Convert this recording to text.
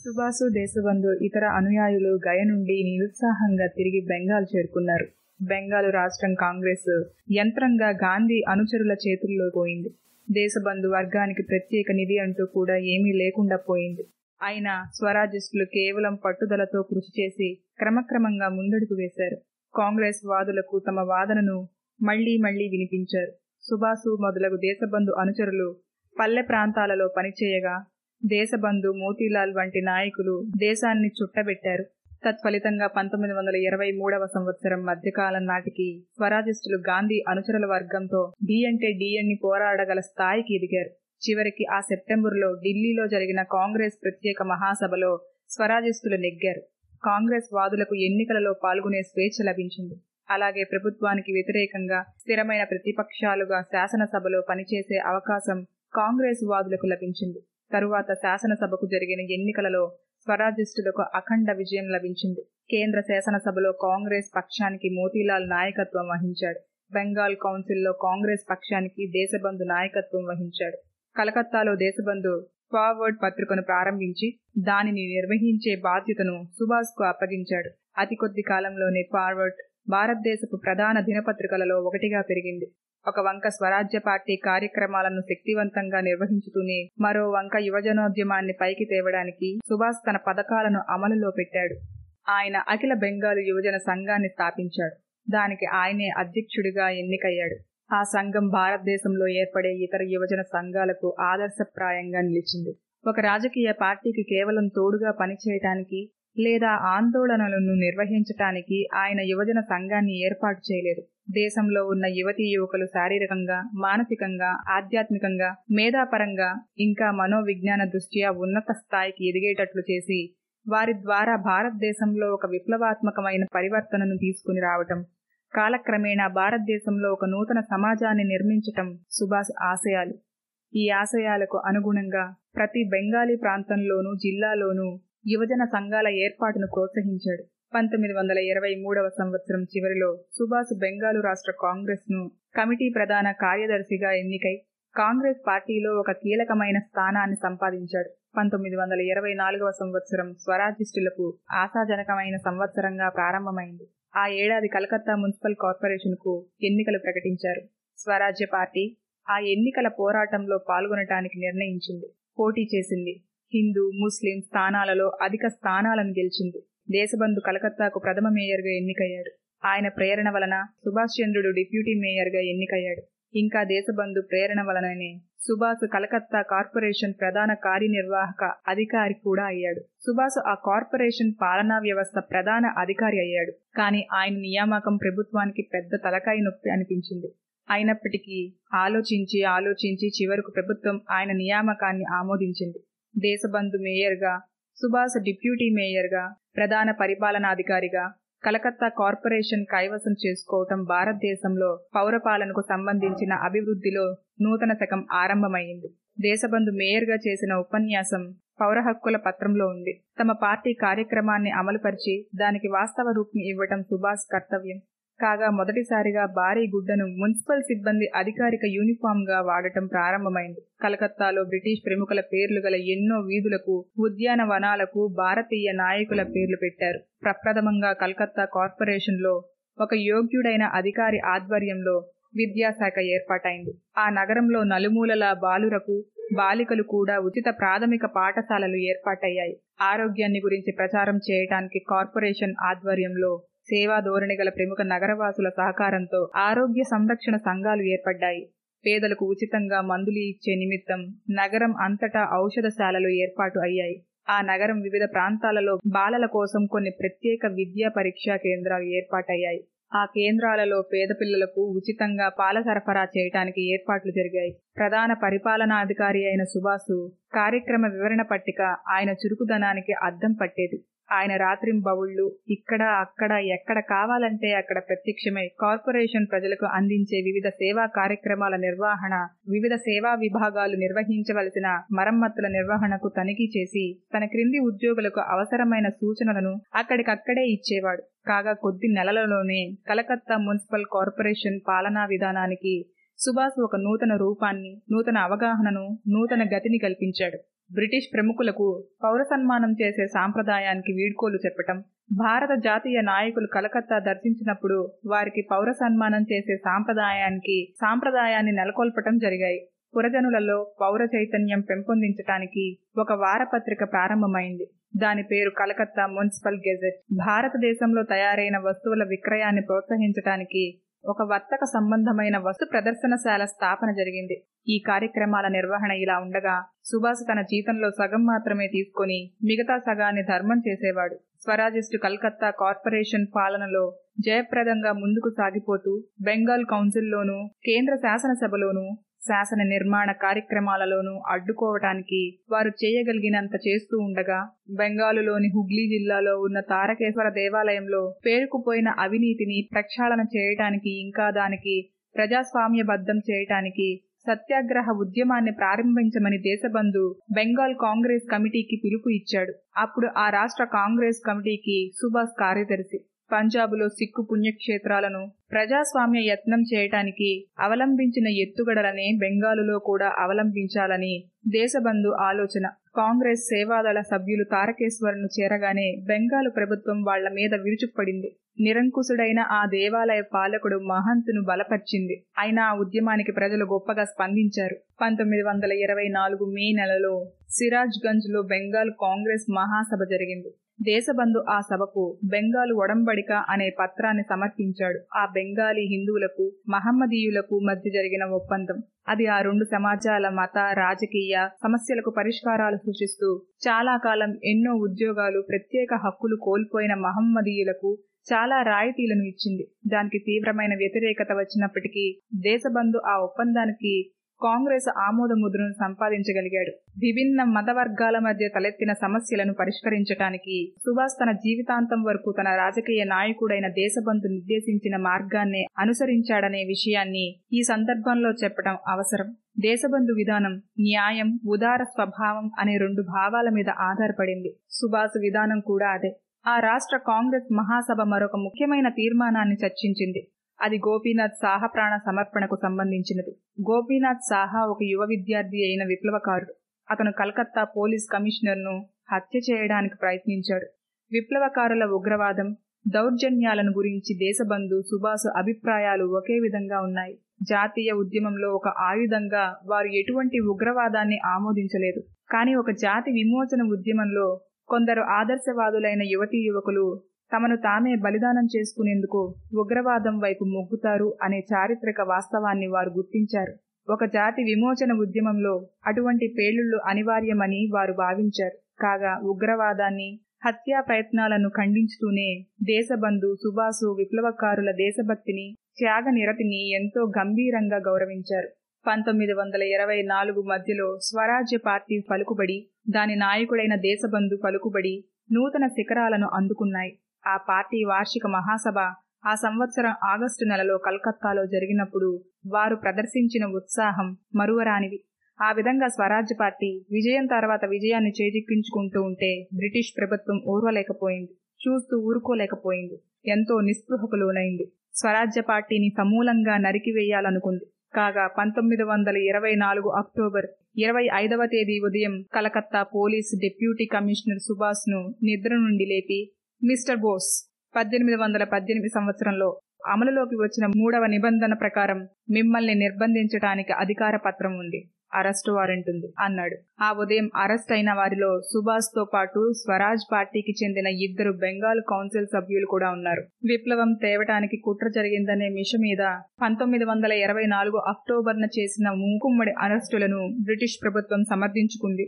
సుభాసు, దేశబంధు ఇతర అనుయాయులు గయ నుండి నిరుత్సాహంగా తిరిగి బెంగాల్ చేరుకున్నారు. బెంగాలు రాష్ట్రం కాంగ్రెస్ యంత్రంగా గాంధీ అనుచరుల చేతుల్లో పోయింది. దేశబంధు వర్గానికి ప్రత్యేక నిధి అంటూ కూడా ఏమీ లేకుండా పోయింది. అయినా స్వరాజిస్టులు కేవలం పట్టుదలతో కృషి చేసి క్రమక్రమంగా ముందడుగు వేశారు. కాంగ్రెస్ వాదులకు తమ వాదనను మళ్లీ వినిపించారు. సుభాసు మొదలగు దేశబంధు అనుచరులు పల్లె ప్రాంతాలలో పనిచేయగా దేశబంధు, మోతీలాల్ వంటి నాయకులు దేశాన్ని చుట్టబెట్టారు. తత్ఫలితంగా 1923వ సంవత్సరం మధ్యకాలం నాటికి స్వరాజిస్టులు గాంధీ అనుచరుల వర్గంతో డి అంటే డి అని పోరాడగల స్థాయికి ఎదిగారు. చివరికి ఆ సెప్టెంబరులో ఢిల్లీలో జరిగిన కాంగ్రెస్ ప్రత్యేక మహాసభలో స్వరాజిస్టులు నెగ్గారు. కాంగ్రెస్ వాదులకు ఎన్నికలలో పాల్గొనే స్వేచ్ఛ లభించింది. అలాగే ప్రభుత్వానికి వ్యతిరేకంగా స్థిరమైన ప్రతిపక్షాలుగా శాసనసభలో పనిచేసే అవకాశం కాంగ్రెస్ వాదులకు లభించింది. తరువాత శాసనసభకు జరిగిన ఎన్నికలలో స్వరాజిస్టులకు అఖండ విజయం లభించింది. కేంద్ర శాసనసభలో కాంగ్రెస్ పక్షానికి మోతీలాల్ నాయకత్వం వహించాడు. బెంగాల్ కౌన్సిల్లో కాంగ్రెస్ పక్షానికి దేశబంధు నాయకత్వం వహించాడు. కలకత్తాలో దేశబంధు ఫార్వర్డ్ పత్రికను ప్రారంభించి దానిని నిర్వహించే బాధ్యతను సుభాష్కు అప్పగించాడు. అతి కొద్ది కాలంలోనే ఫార్వర్డ్ భారతదేశపు ప్రధాన దినపత్రికలలో ఒకటిగా పెరిగింది. ఒక వంక స్వరాజ్య పార్టీ కార్యక్రమాలను శక్తివంతంగా నిర్వహించుతూనే మరో వంక యువజనోద్యమాన్ని పైకి తేవడానికి సుభాష్ తన పథకాలను అమలులో పెట్టాడు. ఆయన అఖిల బెంగాలు యువజన సంఘాన్ని స్థాపించాడు. దానికి ఆయనే అధ్యక్షుడిగా ఎన్నికయ్యాడు. ఆ సంఘం భారతదేశంలో ఏర్పడే ఇతర యువజన సంఘాలకు ఆదర్శప్రాయంగా నిలిచింది. ఒక రాజకీయ పార్టీకి కేవలం తోడుగా పనిచేయటానికి లేదా ఆందోళనలను నిర్వహించటానికి ఆయన యువజన సంఘాన్ని ఏర్పాటు చేయలేదు. దేశంలో ఉన్న యువతీ యువకులు శారీరకంగా, మానసికంగా, ఆధ్యాత్మికంగా, మేధాపరంగా ఇంకా మనోవిజ్ఞాన దృష్ట్యా ఉన్నత స్థాయికి ఎదిగేటట్లు చేసి వారి ద్వారా భారతదేశంలో ఒక విప్లవాత్మకమైన పరివర్తనను తీసుకుని రావటం, కాలక్రమేణా భారతదేశంలో ఒక నూతన సమాజాన్ని నిర్మించటం సుభాష్ ఆశయాలు. ఈ ఆశయాలకు అనుగుణంగా ప్రతి బెంగాలీ ప్రాంతంలోనూ జిల్లాలోనూ యువజన సంఘాల ఏర్పాటును ప్రోత్సహించాడు. 1923వ సంవత్సరం చివరిలో సుభాష్ బెంగాలు రాష్ట్ర కాంగ్రెస్ ను కమిటీ ప్రధాన కార్యదర్శిగా ఎన్నికై కాంగ్రెస్ పార్టీలో ఒక కీలకమైన స్థానాన్ని సంపాదించాడు. 1924వ సంవత్సరం స్వరాజిస్టులకు ఆశాజనకమైన సంవత్సరంగా ప్రారంభమైంది. ఆ ఏడాది కలకత్తా మున్సిపల్ కార్పొరేషన్ కు ఎన్నికలు ప్రకటించారు. స్వరాజ్య పార్టీ ఆ ఎన్నికల పోరాటంలో పాల్గొనటానికి నిర్ణయించింది. పోటీ చేసింది. హిందూ, ముస్లిం స్థానాలలో అధిక స్థానాలను గెలిచింది. దేశబంధు కలకత్తాకు ప్రథమ మేయర్గా ఎన్నికయ్యాడు. ఆయన ప్రేరణ వలన సుభాష్ చంద్రుడు డిప్యూటీ మేయర్గా ఎన్నికయ్యాడు. ఇంకా దేశబంధు ప్రేరణ వలననే సుభాష్ కలకత్తా కార్పొరేషన్ ప్రధాన కార్యనిర్వాహక అధికారి కూడా అయ్యాడు. సుభాష్ ఆ కార్పొరేషన్ పాలనా వ్యవస్థ ప్రధాన అధికారి అయ్యాడు. కానీ ఆయన నియామకం ప్రభుత్వానికి పెద్ద తలకాయ నొప్పి అనిపించింది. అయినప్పటికీ ఆలోచించి చివరకు ప్రభుత్వం ఆయన నియామకాన్ని ఆమోదించింది. దేశబంధు మేయర్గా, సుభాష్ డిప్యూటీ మేయర్గా, ప్రధాన పరిపాలనాధికారిగా కలకత్తా కార్పొరేషన్ కైవసం చేసుకోవటం భారతదేశంలో పౌరపాలనకు సంబంధించిన అభివృద్ధిలో నూతన శకం ఆరంభమైంది. దేశబంధు మేయర్గా చేసిన ఉపన్యాసం పౌర హక్కుల పత్రంలో ఉంది. తమ పార్టీ కార్యక్రమాన్ని అమలుపరిచి దానికి వాస్తవ రూపం ఇవ్వటం సుభాష్ కర్తవ్యం. కాగా మొదటిసారిగా భారీ గుడ్డను మున్సిపల్ సిబ్బంది అధికారిక యూనిఫామ్ గా వాడటం ప్రారంభమైంది. కలకత్తాలో బ్రిటిష్ ప్రముఖుల పేర్లు గల ఎన్నో వీధులకు, ఉద్యానవనాలకు భారతీయ నాయకుల పేర్లు పెట్టారు. ప్రప్రథమంగా కలకత్తా కార్పొరేషన్ లో ఒక యోగ్యుడైన అధికారి ఆధ్వర్యంలో విద్యాశాఖ ఏర్పాటైంది. ఆ నగరంలో నలుమూలలా బాలురకు, బాలికలు కూడా ఉచిత ప్రాథమిక పాఠశాలలు ఏర్పాటయ్యాయి. ఆరోగ్యాన్ని గురించి ప్రచారం చేయటానికి కార్పొరేషన్ ఆధ్వర్యంలో సేవా ధోరణి గల ప్రముఖ నగరవాసుల సహకారంతో ఆరోగ్య సంరక్షణ సంఘాలు ఏర్పడ్డాయి. పేదలకు ఉచితంగా మందులు ఇచ్చే నిమిత్తం నగరం అంతటా ఔషధశాలలు ఏర్పాటు అయ్యాయి. ఆ నగరం వివిధ ప్రాంతాలలో బాలల కోసం కొన్ని ప్రత్యేక విద్యా పరీక్షా కేంద్రాలు ఏర్పాటయ్యాయి. ఆ కేంద్రాలలో పేద పిల్లలకు ఉచితంగా పాల సరఫరా చేయటానికి ఏర్పాట్లు జరిగాయి. ప్రధాన పరిపాలనాధికారి అయిన సుభాష్ కార్యక్రమ వివరణ పట్టిక ఆయన చురుకుదనానికి అద్దం పట్టేది. ఆయన రాత్రింబవళ్లు ఇక్కడ అక్కడ ఎక్కడ కావాలంటే అక్కడ ప్రత్యక్షమై కార్పొరేషన్ ప్రజలకు అందించే వివిధ సేవా కార్యక్రమాల నిర్వహణ, వివిధ సేవా విభాగాలు నిర్వహించవలసిన మరమ్మతుల నిర్వహణకు తనిఖీ చేసి తన క్రింది ఉద్యోగులకు అవసరమైన సూచనలను అక్కడికక్కడే ఇచ్చేవాడు. కాగా కొద్ది నెలలలోనే కలకత్తా మున్సిపల్ కార్పొరేషన్ పాలనా విధానానికి సుభాష్ ఒక నూతన రూపాన్ని, నూతన అవగాహనను, నూతన గతిని కల్పించాడు. బ్రిటిష్ ప్రముఖులకు పౌర సన్మానం చేసే సాంప్రదాయానికి వీడ్కోలు చెప్పటం, భారత జాతీయ నాయకులు కలకత్తా దర్శించినప్పుడు వారికి పౌర సన్మానం చేసే సాంప్రదాయాన్ని నెలకొల్పటం జరిగాయి. పురజనులలో పౌర చైతన్యం పెంపొందించటానికి ఒక వారపత్రిక ప్రారంభమైంది. దాని పేరు కలకత్తా మున్సిపల్ గెజెట్. భారతదేశంలో తయారైన వస్తువుల విక్రయాన్ని ప్రోత్సహించటానికి ఒక వర్తక సంబంధమైన వస్తు ప్రదర్శనశాల స్థాపన జరిగింది. ఈ కార్యక్రమాల నిర్వహణ ఇలా ఉండగా సుభాష్ తన జీతంలో సగం మాత్రమే తీసుకుని మిగతా సగాన్ని ధర్మం చేసేవాడు. స్వరాజిస్టు కలకత్తా కార్పొరేషన్ పాలనలో జయప్రదంగా ముందుకు సాగిపోతూ బెంగాల్ కౌన్సిల్లోనూ కేంద్ర శాసనసభలోనూ శాసన నిర్మాణ కార్యక్రమాలలోనూ అడ్డుకోవటానికి వారు చేయగలిగినంత చేస్తూ ఉండగా బెంగాలులోని హుగ్లీ జిల్లాలో ఉన్న తారకేశ్వర దేవాలయంలో పేరుకుపోయిన అవినీతిని ప్రక్షాళన చేయటానికి, ఇంకా దానికి ప్రజాస్వామ్యబద్ధం చేయటానికి సత్యాగ్రహ ఉద్యమాన్ని ప్రారంభించమని దేశబంధు బెంగాల్ కాంగ్రెస్ కమిటీకి పిలుపు ఇచ్చాడు. అప్పుడు ఆ రాష్ట్ర కాంగ్రెస్ కమిటీకి సుభాష్ కార్యదర్శి. పంజాబులో సిక్కు పుణ్యక్షేత్రాలను ప్రజాస్వామ్య యత్నం చేయటానికి అవలంబించిన ఎత్తుగడలనే బెంగాలులో కూడా అవలంబించాలని దేశబంధు ఆలోచన. కాంగ్రెస్ సేవాదళ సభ్యులు తారకేశ్వరను చేరగానే బెంగాలు ప్రభుత్వం వాళ్ల మీద విరుచుకుపడింది. నిరంకుశుడైన ఆ దేవాలయ పాలకుడు మహంతును బలపర్చింది. అయినా ఆ ఉద్యమానికి ప్రజలు గొప్పగా స్పందించారు. 1924 మే నెలలో సిరాజ్గంజ్ లో బెంగాల్ కాంగ్రెస్ మహాసభ జరిగింది. దేశబంధు ఆ సభకు బెంగాలు ఒడంబడిక అనే పత్రాన్ని సమర్పించాడు. ఆ బెంగాలీ హిందువులకు, మహమ్మదీయులకు మధ్య జరిగిన ఒప్పందం. అది ఆ రెండు సమాజాల మత, రాజకీయ సమస్యలకు పరిష్కారాలు సూచిస్తూ చాలా కాలం ఎన్నో ఉద్యోగాలు, ప్రత్యేక హక్కులు కోల్పోయిన మహమ్మదీయులకు చాలా రాయితీలను ఇచ్చింది. దానికి తీవ్రమైన వ్యతిరేకత వచ్చినప్పటికీ దేశబంధు ఆ ఒప్పందానికి కాంగ్రెస్ ఆమోద ముద్రను సంపాదించగలిగాడు. విభిన్న మత వర్గాల మధ్య తలెత్తిన సమస్యలను పరిష్కరించటానికి సుభాష్ తన జీవితాంతం వరకు తన రాజకీయ నాయకుడైన దేశబంధు నిర్దేశించిన మార్గాన్నే అనుసరించాడనే విషయాన్ని ఈ సందర్భంలో చెప్పడం అవసరం. దేశబంధు విధానం న్యాయం, ఉదార స్వభావం అనే రెండు భావాల మీద ఆధారపడింది. సుభాష్ విధానం కూడా అదే. ఆ రాష్ట్ర కాంగ్రెస్ మహాసభ మరొక ముఖ్యమైన తీర్మానాన్ని చర్చించింది. అది గోపీనాథ్ సాహా ప్రాణ సమర్పణకు సంబంధించినది. గోపీనాథ్ సాహా ఒక యువ విద్యార్థి అయిన విప్లవకారుడు. అతను కలకత్తా పోలీస్ కమిషనర్ను హత్య చేయడానికి ప్రయత్నించాడు. విప్లవకారుల ఉగ్రవాదం, దౌర్జన్యాలను గురించి దేశబంధు, సుభాష్ అభిప్రాయాలు ఒకే విధంగా ఉన్నాయి. జాతీయ ఉద్యమంలో ఒక ఆయుధంగా వారు ఎటువంటి ఉగ్రవాదాన్ని ఆమోదించలేదు. కానీ ఒక జాతి విమోచన ఉద్యమంలో కొందరు ఆదర్శవాదులైన యువతీ యువకులు తమను తామే బలిదానం చేసుకునేందుకు ఉగ్రవాదం వైపు మొగ్గుతారు అనే చారిత్రక వాస్తవాన్ని వారు గుర్తించారు. ఒక జాతి విమోచన ఉద్యమంలో అటువంటి పేలుళ్లు అనివార్యమని వారు భావించారు. కాగా ఉగ్రవాదాన్ని, హత్యా ప్రయత్నాలను ఖండించుతూనే దేశబంధు, సుభాష్ విప్లవకారుల దేశభక్తిని, త్యాగ నిరతిని ఎంతో గంభీరంగా గౌరవించారు. 1924 మధ్యలో స్వరాజ్య పార్టీ పలుకుబడి, దాని నాయకుడైన దేశబంధు పలుకుబడి నూతన శిఖరాలను అందుకున్నాయి. ఆ పార్టీ వార్షిక మహాసభ ఆ సంవత్సరం ఆగస్టు నెలలో కలకత్తాలో జరిగినప్పుడు వారు ప్రదర్శించిన ఉత్సాహం మరువరానివి. ఆ విధంగా స్వరాజ్య పార్టీ విజయం తర్వాత విజయాన్ని చేజిక్కించుకుంటూ ఉంటే బ్రిటిష్ ప్రభుత్వం ఓర్వలేకపోయింది, చూస్తూ ఊరుకోలేకపోయింది, ఎంతో నిస్పృహకు లోనైంది. స్వరాజ్య పార్టీని సమూలంగా నరికివేయాలనుకుంది. కాగా 1924 అక్టోబర్ 25వ తేదీ ఉదయం Calcutta police deputy commissioner Subhash ను నిద్ర నుండి లేపి, మిస్టర్ బోస్, 1818 సంవత్సరంలో అమలులోకి వచ్చిన 3వ నిబంధన ప్రకారం మిమ్మల్ని నిర్బంధించటానికి అధికార పత్రం ఉంది, అరెస్టు వారెంట్ ఉంది అన్నాడు. ఆ ఉదయం అరెస్ట్ అయిన వారిలో సుభాష్ తో పాటు స్వరాజ్ పార్టీకి చెందిన 2 బెంగాల్ కౌన్సిల్ సభ్యులు కూడా ఉన్నారు. విప్లవం తేవటానికి కుట్ర జరిగిందనే మిష మీద 1924 అక్టోబర్న చేసిన మూకుమ్మడి అరెస్టులను బ్రిటిష్ ప్రభుత్వం సమర్థించుకుంది.